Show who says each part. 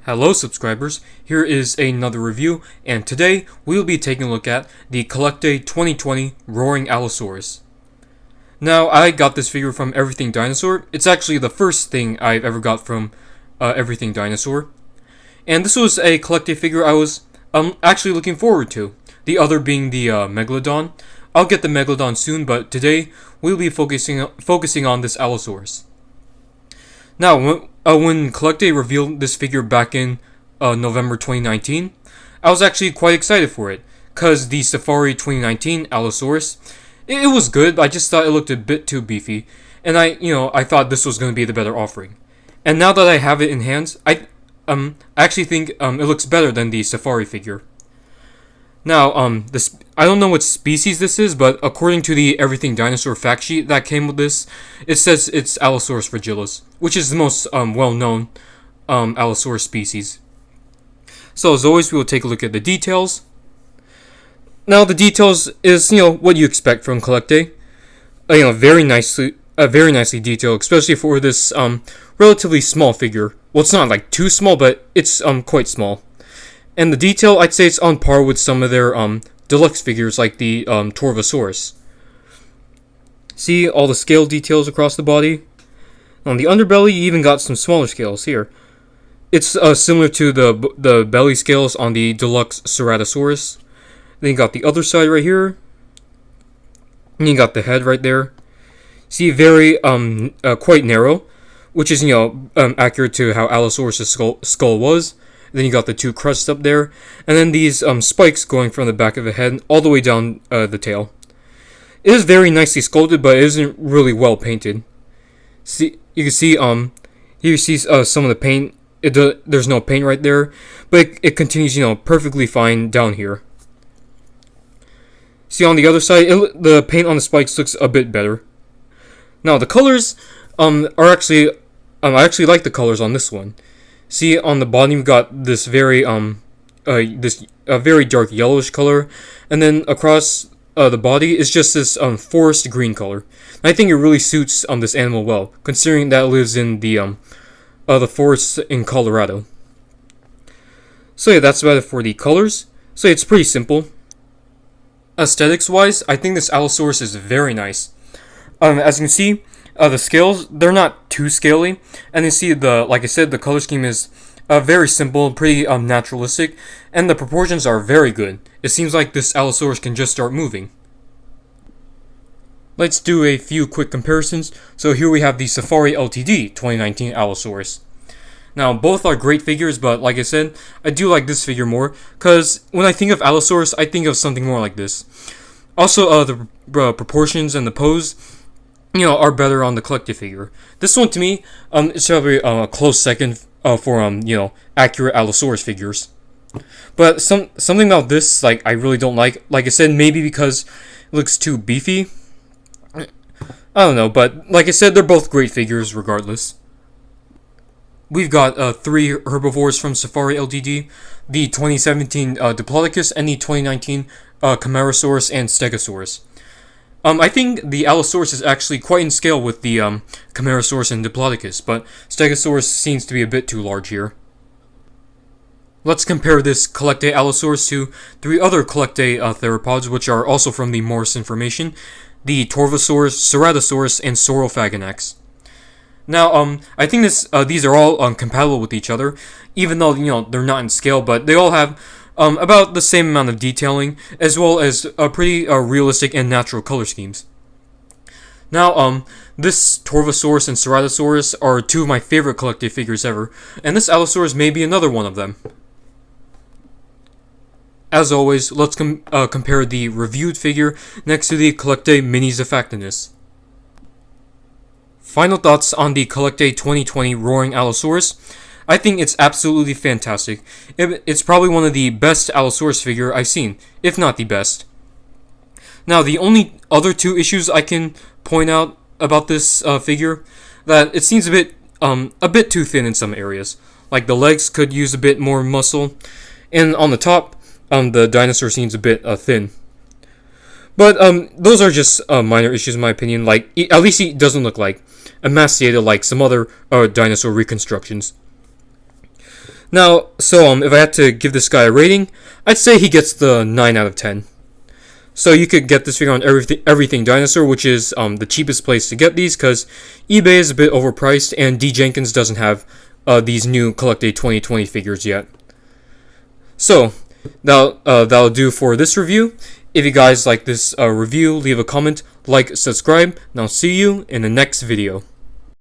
Speaker 1: Hello subscribers, here is another review, and today we will be taking a look at the CollectA 2020 Roaring Allosaurus. Now, I got this figure from Everything Dinosaur. It's actually the first thing I've ever got from Everything Dinosaur. And this was a CollectA figure I was actually looking forward to. The other being the Megalodon. I'll get the Megalodon soon, but today we'll be focusing on this Allosaurus. Now, when CollectA revealed this figure back in November 2019, I was actually quite excited for it, because the Safari 2019 Allosaurus, it was good. I just thought it looked a bit too beefy, and I thought this was going to be the better offering. And now that I have it in hands, I actually think it looks better than the Safari figure. Now, I don't know what species this is, but according to the Everything Dinosaur fact sheet that came with this, it says it's Allosaurus fragilis, which is the most well-known Allosaurus species. So, as always, we will take a look at the details. Now, the details is, what you expect from CollectA. Very nicely detailed, especially for this relatively small figure. Well, it's not like too small, but it's quite small. And the detail, I'd say it's on par with some of their deluxe figures, like the Torvosaurus. See all the scale details across the body? On the underbelly, you even got some smaller scales here. It's similar to the belly scales on the deluxe Ceratosaurus. Then you got the other side right here. And you got the head right there. See, very quite narrow, which is accurate to how Allosaurus' skull was. Then you got the two crusts up there, and then these spikes going from the back of the head all the way down the tail. It is very nicely sculpted, but it isn't really well painted. See, you can see here you see some of the paint. There's no paint right there, but it continues perfectly fine down here. See, on the other side, the paint on the spikes looks a bit better. Now the colors are actually I actually like the colors on this one. See, on the bottom you got this very very dark yellowish color, and then across the body is just this forest green color. And I think it really suits this animal well, considering that it lives in the forests in Colorado. So yeah, that's about it for the colors. So yeah, it's pretty simple. Aesthetics wise, I think this Allosaurus is very nice. As you can see, the scales, they're not too scaly, and you see like I said, the color scheme is very simple, pretty naturalistic, and the proportions are very good. It seems like this Allosaurus can just start moving. Let's do a few quick comparisons. So here we have the Safari Ltd 2019 Allosaurus. Now, both are great figures, but like I said, I do like this figure more, because when I think of Allosaurus, I think of something more like this. Also, the proportions and the pose, are better on the CollectA figure. This one, to me, it's probably a close second for, accurate Allosaurus figures. But something about this, I really don't like. Like I said, maybe because it looks too beefy. I don't know, but like I said, they're both great figures regardless. We've got 3 herbivores from Safari Ltd, the 2017 Diplodocus, and the 2019 Camarasaurus and Stegosaurus. I think the Allosaurus is actually quite in scale with the Camarasaurus and Diplodocus, but Stegosaurus seems to be a bit too large here. Let's compare this CollectA Allosaurus to 3 other CollectA theropods, which are also from the Morris Information, the Torvosaurus, Ceratosaurus, and Saurophaganax. Now, I think these are all compatible with each other, even though they're not in scale, but they all have about the same amount of detailing, as well as pretty realistic and natural color schemes. Now, this Torvosaurus and Ceratosaurus are 2 of my favorite CollectA figures ever, and this Allosaurus may be another one of them. As always, let's compare the reviewed figure next to the CollectA Mini Zafactinus. Final thoughts on the CollectA 2020 Roaring Allosaurus. I think it's absolutely fantastic. It's probably one of the best Allosaurus figure I've seen, if not the best. Now, the only other 2 issues I can point out about this figure, that it seems a bit too thin in some areas. Like the legs could use a bit more muscle, and on the top, the dinosaur seems a bit thin. But those are just minor issues in my opinion. At least he doesn't look like emaciated like some other dinosaur reconstructions. Now, so if I had to give this guy a rating, I'd say he gets the 9 out of 10. So you could get this figure on Everything Dinosaur, which is the cheapest place to get these, because eBay is a bit overpriced, and D. Jenkins doesn't have these new CollectA 2020 figures yet. So, that'll do for this review. If you guys like this review, leave a comment, like, subscribe, and I'll see you in the next video.